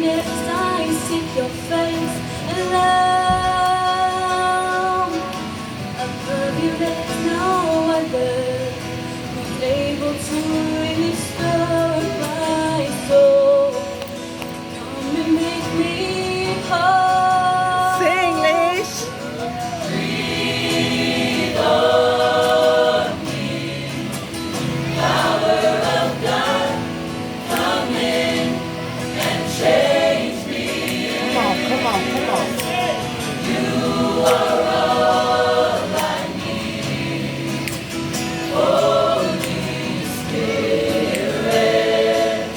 next I seek your face and love. Above you there's no other who's able to restore my soul. Come and make me whole. Sing, Lish. Breathe on me, power of God, come in and change me. Come on. You are all I need. Holy Spirit,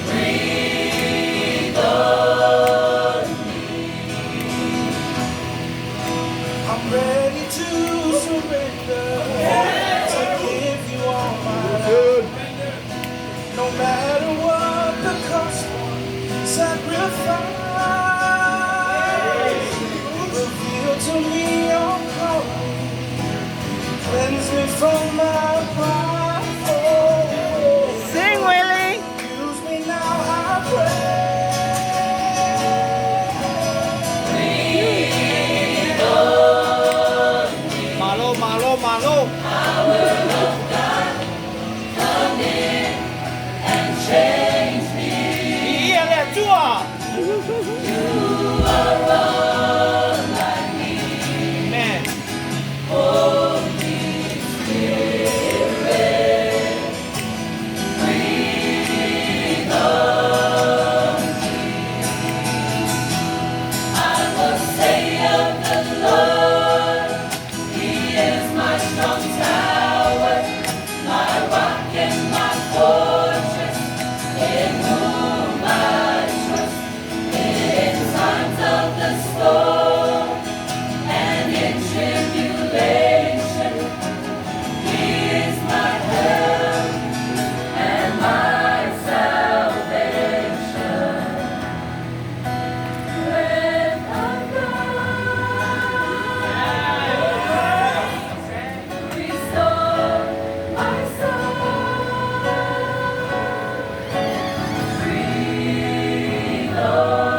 breathe on me. I'm ready to surrender, to give you all my life. No matter what the cost, sacrifice. Reveal to me your glory, cleanse me from my pride. Sing, Willie. Use me now, I pray. Breathe on me, Malo. power of God, come in and change me. 你也来做。 You are all I need. Man. Holy Spirit, breathe on me. I will say of the Lord, He is my strong tower, my rock and my fortress, in whom I trust. In times of the storm and in tribulation, He is my help and my salvation. Breath of God, restore my soul. Breathe on